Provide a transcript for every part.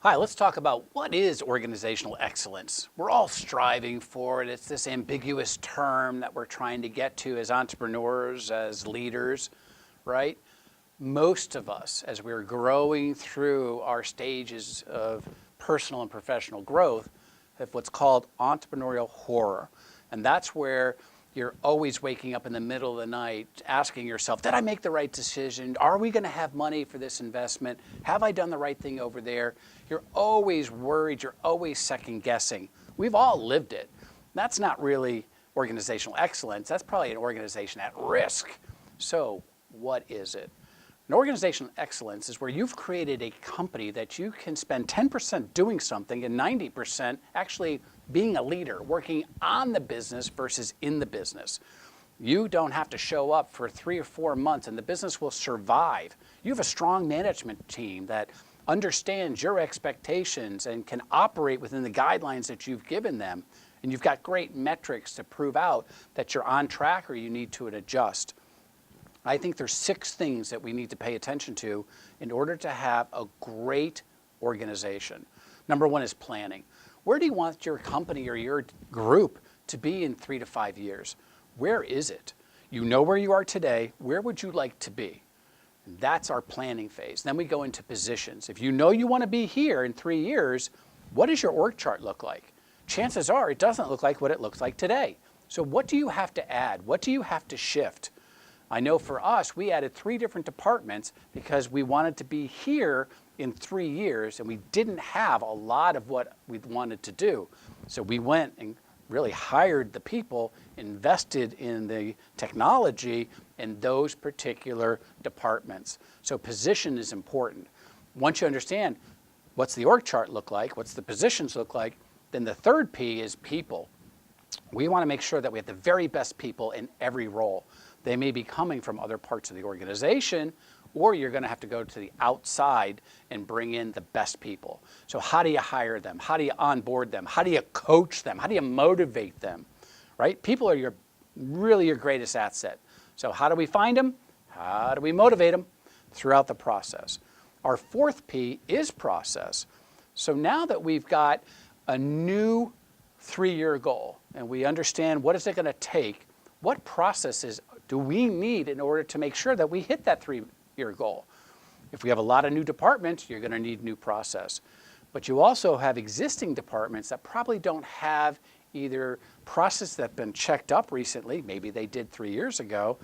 Hi, let's talk about what is organizational excellence. We're all striving for it. It's this ambiguous term that we're trying to get to as entrepreneurs, as leaders, right? Most of us, as we're growing through our stages of personal and professional growth, have what's called entrepreneurial horror. And that's where you're always waking up in the middle of the night asking yourself, did I make the right decision? Are we going to have money for this investment? Have I done the right thing over there? You're always worried. You're always second guessing. We've all lived it. That's not really organizational excellence. That's probably an organization at risk. So what is it? An organizational excellence is where you've created a company that you can spend 10% doing something and 90% actually being a leader, working on the business versus in the business. You don't have to show up for 3 or 4 months and the business will survive. You have a strong management team that understands your expectations and can operate within the guidelines that you've given them. And you've got great metrics to prove out that you're on track or you need to adjust. I think there's 6 things that we need to pay attention to in order to have a great organization. Number 1 is planning. Where do you want your company or your group to be in 3 to 5 years? Where is it? You know where you are today. Where would you like to be? And that's our planning phase. Then we go into positions. If you know you want to be here in 3 years, what does your org chart look like? Chances are it doesn't look like what it looks like today. So what do you have to add? What do you have to shift? I know for us, we added 3 different departments because we wanted to be here in 3 years and we didn't have a lot of what we wanted to do. So we went and really hired the people, invested in the technology in those particular departments. So position is important. Once you understand what's the org chart look like, what's the positions look like, then the 3rd P is people. We want to make sure that we have the very best people in every role. They may be coming from other parts of the organization, or you're going to have to go to the outside and bring in the best people. So how do you hire them? How do you onboard them? How do you coach them? How do you motivate them? Right? People are really your greatest asset. So how do we find them? How do we motivate them? Throughout the process. Our 4th P is process. So now that we've got a new 3-year goal and we understand what is it going to take, what processes do we need in order to make sure that we hit that 3-year goal? If we have a lot of new departments, you're going to need new process. But you also have existing departments that probably don't have either process that's been checked up recently, maybe they did 3 years ago,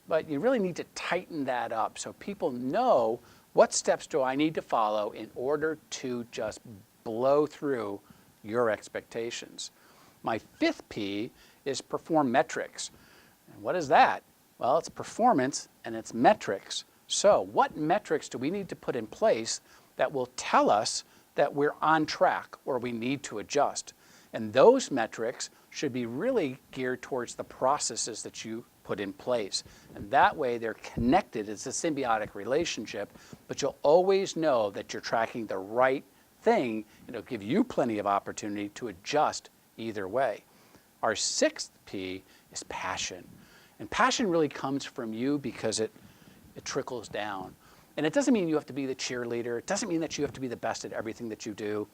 but you really need to tighten that up so people know what steps do I need to follow in order to just blow through your expectations. My 5th P is Performetrics. And what is that? Well, it's performance and it's metrics. So what metrics do we need to put in place that will tell us that we're on track or we need to adjust? And those metrics should be really geared towards the processes that you put in place. And that way they're connected. It's a symbiotic relationship, but you'll always know that you're tracking the right thing. It'll give you plenty of opportunity to adjust either way. Our 6th P is passion. And passion really comes from you because it trickles down. And it doesn't mean you have to be the cheerleader. It doesn't mean that you have to be the best at everything that you do.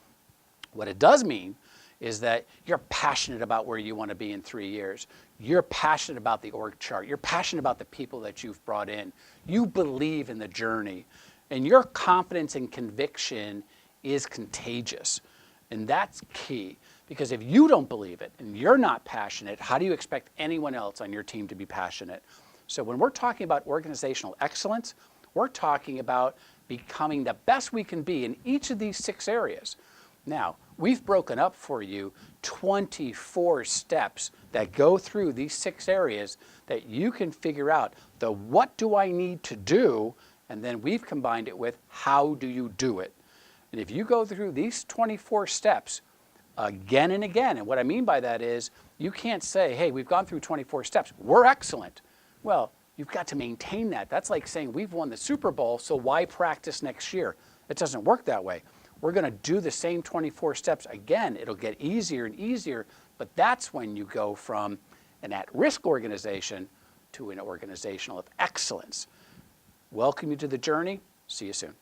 What it does mean is that you're passionate about where you want to be in 3 years. You're passionate about the org chart. You're passionate about the people that you've brought in. You believe in the journey. And your confidence and conviction is contagious. And that's key. Because if you don't believe it and you're not passionate, how do you expect anyone else on your team to be passionate? So when we're talking about organizational excellence, we're talking about becoming the best we can be in each of these 6 areas. Now, we've broken up for you 24 steps that go through these 6 areas that you can figure out the what do I need to do, and then we've combined it with how do you do it. And if you go through these 24 steps, again and again. And what I mean by that is you can't say, hey, we've gone through 24 steps. We're excellent. Well, you've got to maintain that. That's like saying we've won the Super Bowl, so why practice next year? It doesn't work that way. We're going to do the same 24 steps again. It'll get easier and easier, but that's when you go from an at-risk organization to an organizational of excellence. Welcome you to the journey. See you soon.